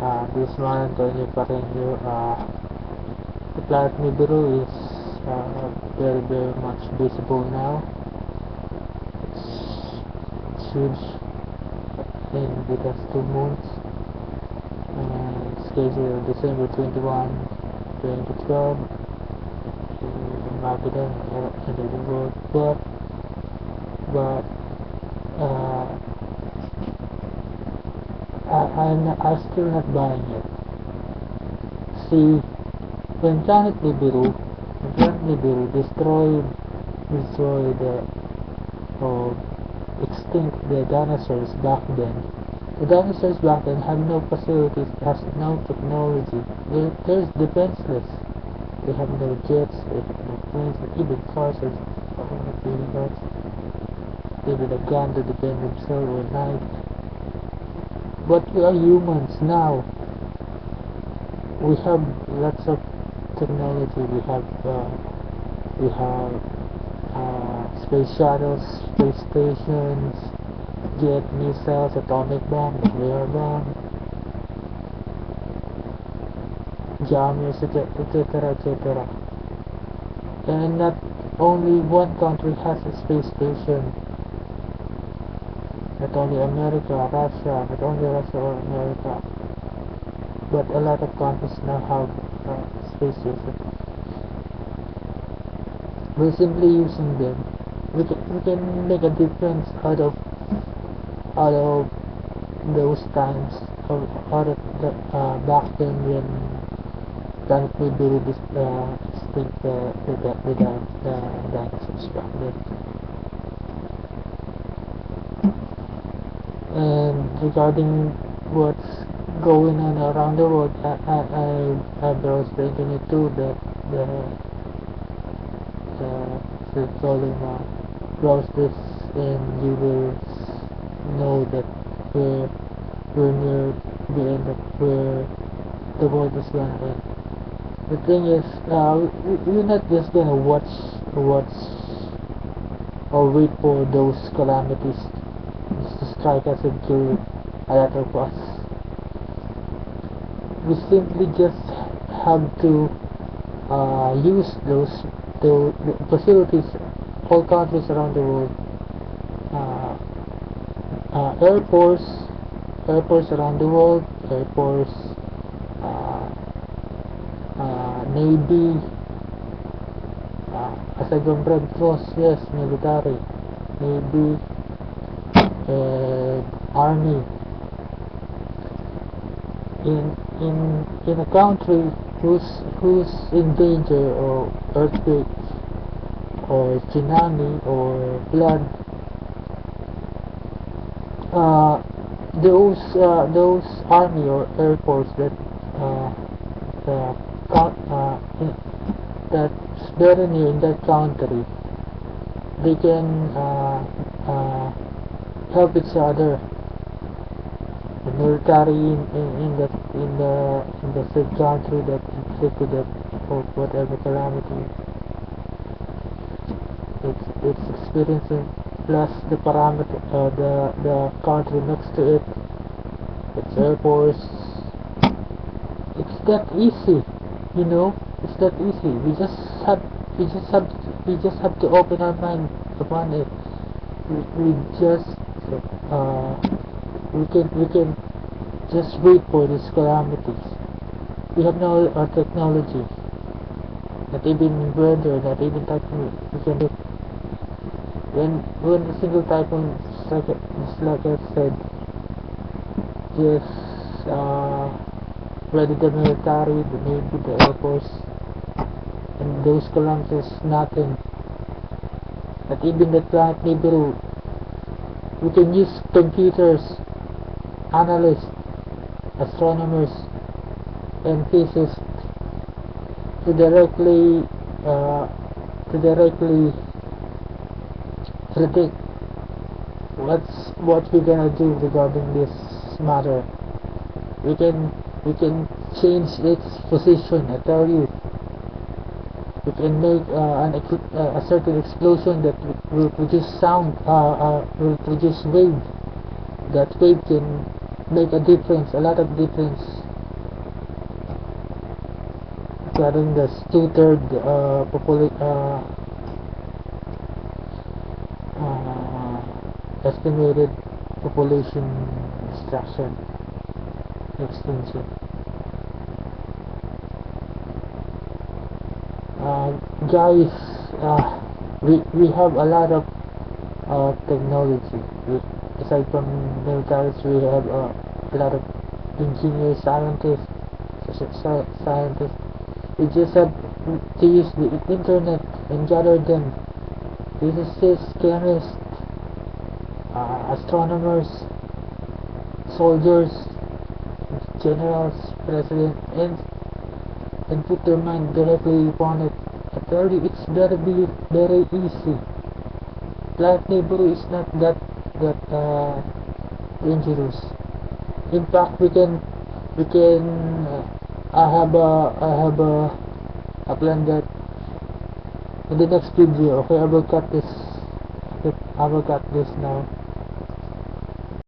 This one, Antonio Pareño, the planet Nibiru is very, very much visible now. It's huge in the last 2 months. Scheduled December 21, 2012 in Magellan and the world, but I'm still not buying it. See, when Planet Nibiru destroyed or extinct the dinosaurs back then. The dinosaurs back then had no facilities, has no technology. They're defenseless. They have no jets, they have no planes, even cars are not really much. Even a gun to defend themselves or knife. But we are humans now. We have lots of technology. We have space shuttles, space stations, jet missiles, atomic bomb, nuclear bomb, jammers, etc. And not only one country has a space station. Not only America, Russia, not only Russia or America, but a lot of countries now have space stations. We're simply using them. We can make a difference out of those times, out of the back then when Planet Nibiru extinct the dinosaurs back then. And regarding what's going on around the world, I browsed the internet too. Browse this, and you will know that we're near the end of where the world is gonna end. The thing is, we're not just gonna watch or wait for those calamities to strike us and kill a lot of us. We simply just have to use the facilities. All countries around the world, airports around the world, airports, Navy, aside from Red Cross, yes, military, Navy, and Army. In a country who's in danger or earthquake or tsunami or flood, those army or air force that's very near in that country, they can help each other. The military in the said country that inflicted that or whatever calamity it's experiencing, plus the the country next to it, its air force. It's that easy, you know. It's that easy. We just have to open our mind upon it. We can just wait for these calamities. We have no technology, not even weather, not even typhoon. We can do. When a single typhoon strikes, just like I said, just ready the military, the Navy, the Air Force, and those calamities, nothing. Not even the Planet Nibiru. We can use computers, analysts, astronomers, and physicists to directly predict what we're gonna do regarding this matter. We can change its position. I tell you, we can make a certain explosion that will produce sound, will produce wave. That wave can make a difference, a lot of difference regarding the two-third estimated population destruction, extinction. Guys, we have a lot of technology. Aside from militaries, we have a lot of engineers, scientists, scientists. We just have to use the internet and gather them. Physicists, chemists, astronomers, soldiers, generals, president, and put their mind directly upon it. I tell you, it's very easy. Life neighbor is not that dangerous. In fact, we can. I have a plan that in the next video. Okay, I will cut this. I will cut this now.